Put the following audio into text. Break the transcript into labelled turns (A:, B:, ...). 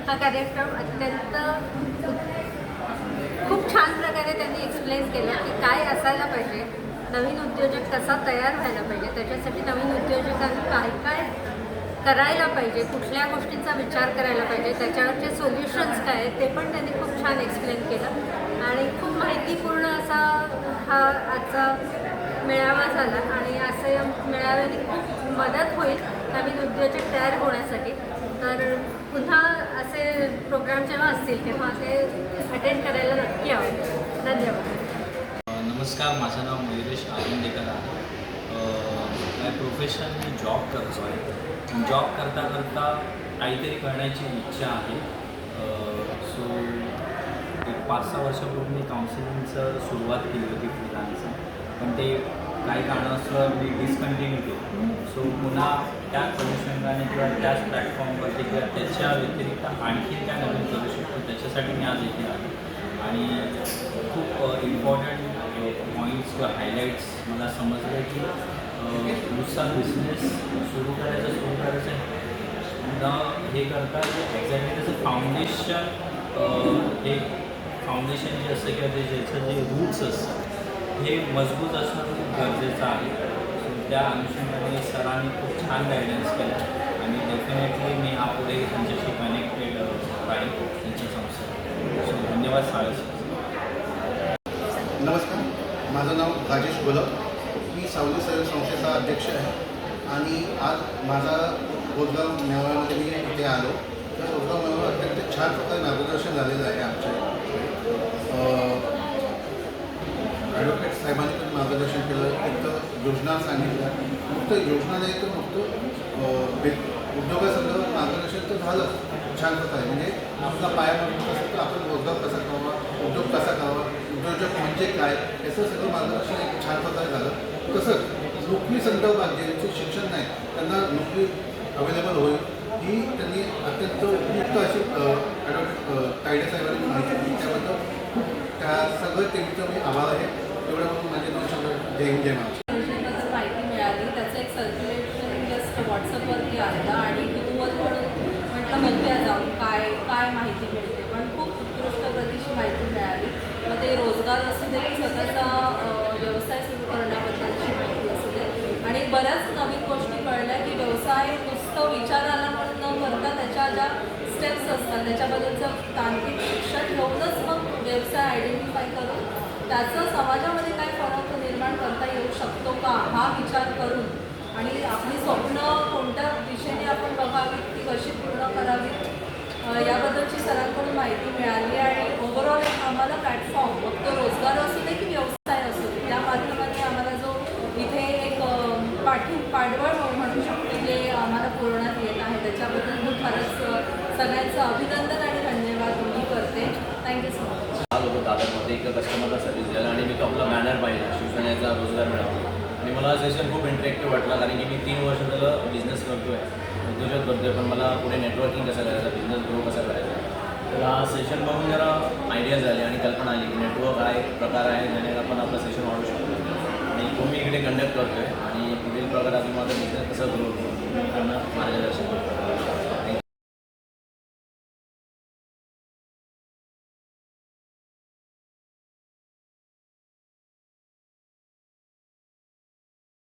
A: हा कार्यक्रम अत्यंत खूप छान प्रकारे त्यांनी एक्सप्लेन केलं की काय असायला पाहिजे, नवीन उद्योजक कसा तयार व्हायला पाहिजे, त्याच्यासाठी नवीन उद्योजकांनी काय काय करायला पाहिजे, कुठल्या गोष्टींचा विचार करायला पाहिजे, त्याच्यावरचे सोल्युशन्स काय आहेत ते पण त्यांनी खूप छान एक्सप्लेन केलं आणि खूप माहितीपूर्ण असा हा आजचा मेळावा झाला. आणि असे मेळाव्याने खूप मदत होईल नवीन उद्योजक तयार होण्यासाठी. तर पुन्हा असे प्रोग्राम जेव्हा असतील तेव्हा ते अटेंड करायला नक्की आवडेल. धन्यवाद.
B: नमस्कार, माझं नाव मयुरेश आनंदेकर आहे. माझ्या प्रोफेशन मी जॉब करतो आहे. जॉब करता करता काहीतरी करण्याची इच्छा आहे. सो एक 5-6 वर्षापूर्वी मी काउन्सिलिंगचं सुरुवात केली होती फ्रीलान्सिंग, पण ते काही कारणास्तव मी डिस्कंटिन्यू केलं. सो पुन्हा त्याच अनुषंगाने किंवा त्याच प्लॅटफॉर्मवरती किंवा त्याच्या व्यतिरिक्त आणखी काय नवीन करू शकतो त्याच्यासाठी मी आज इथे आलो. आणि खूप इम्पॉर्टंट पॉईंट्स किंवा हायलाईट्स मला समजलं की नुसता बिझनेस सुरू करायचं न हे करता एक्झॅक्टली त्याचं फाउंडेशन हे फाउंडेशन जे असतं किंवा ते ज्याचं जे रूट्स असतात हे मजबूत असणं खूप गरजेचं आहे. सो त्या अनुषंगाने सरांनी खूप छान गायडन्स केलं आणि डेफिनेटली मी यापुढे त्यांच्याशी कनेक्टेड राहील त्यांच्या संस्थेत. सो धन्यवाद साळे सर.
C: नमस्कार, माझं नाव राजेश गोलप. मी सावली सेवा संस्थेचा अध्यक्ष आहे आणि आज माझा रोजगार मेळाव्यामध्ये मी इथे आलो. तर रोजगार मेळावा अत्यंत छान प्रकारे मार्गदर्शन झालेलं आहे. आमच्या ॲडव्होकेट साहेबांनी पण मार्गदर्शन केलं. एक योजना सांगितल्या, फक्त योजना नाही तर फक्त उद्योगासंदर्भात मार्गदर्शन तर झालं छान प्रकारे. म्हणजे आपला पाया मजबूत असेल तर आपण रोजगार कसा करावा, उद्योग कसा करावा, उद्योजक म्हणजे काय, याचं सगळं मार्गदर्शन एक छान प्रकारे झालं. तसंच नोकरी संदर्भात ज्यांचं शिक्षण नाही त्यांना नोकरी अवेलेबल होईल ही त्यांनी अत्यंत उपयुक्त अशी ॲडव्होकेट तायडे साहेबांनी माहिती दिली. त्याबद्दल खूप त्या सगळं त्यांचं मी आभार आहे. एवढं म्हणून माझे 2 शब्द जय हिंद जय महाराष्ट्र.
D: माहिती मिळाली, त्याचं एक सर्क्युलेशन जस्ट व्हॉट्सअपवरती आलं आणि गुगल म्हणून म्हटलं बघूया जाऊन काय काय माहिती मिळते. पण खूप उत्कृष्ट प्रतीची माहिती मिळाली. मग ते रोजगार असू दे, स्वतःचा व्यवसाय सुरू करण्याबद्दलची माहिती असू दे आणि बऱ्याच नवीन गोष्टी कळल्या की व्यवसाय नुसतं विचाराला म्हणून न करता त्याच्या ज्या स्टेप्स असतात त्याच्याबद्दलचं तांत्रिक शिक्षण घेऊनच मग व्यवसाय आयडेंटिफाय करून त्याचं समाजामध्ये काय फरक निर्माण करता येऊ शकतो का हा विचार करून आणि आपली स्वप्न कोणत्या दिशेने आपण बघावी, ती कशी पूर्ण करावी याबद्दलची सरांकडून माहिती मिळाली. आणि ओव्हरऑल आम्हाला प्लॅटफॉर्म फक्त रोजगार असू दे की व्यवसाय असू दे त्या माध्यमाने आम्हाला जो इथे एक पाठबळ म्हणू शकतो जे आम्हाला पुरवण्यात येत आहे त्याच्याबद्दल मी खरंच सगळ्यांचं अभिनंदन आणि धन्यवाद मी करते. Thank you so much.
E: होतो दादरमध्ये एक कस्टमरला सर्व्हिस द्यायला आणि मी तो आपला बॅनर पाहिला शिवसेनेचा रोजगार मिळावा आणि मला सेशन खूप इंटरेक्टिव्ह वाटला. कारण की मी 3 वर्ष झालं बिझनेस करतो आहे, उद्योजक करतो आहे, पण मला पुढे नेटवर्किंग कसं करायचं, बिझनेस ग्रो कसा करायचा. तर हा सेशन बघून जरा आयडिया झाले आणि कल्पना आली की नेटवर्क आहे प्रकार आहे ज्याने आपण आपलं सेशन वाढू शकतो. आणि तो मी इकडे कंडक्ट करतो आहे आणि पुढील प्रकारात माझा बिझनेस कसा ग्रो होतो मी त्यांना मार्गदर्शन करतो.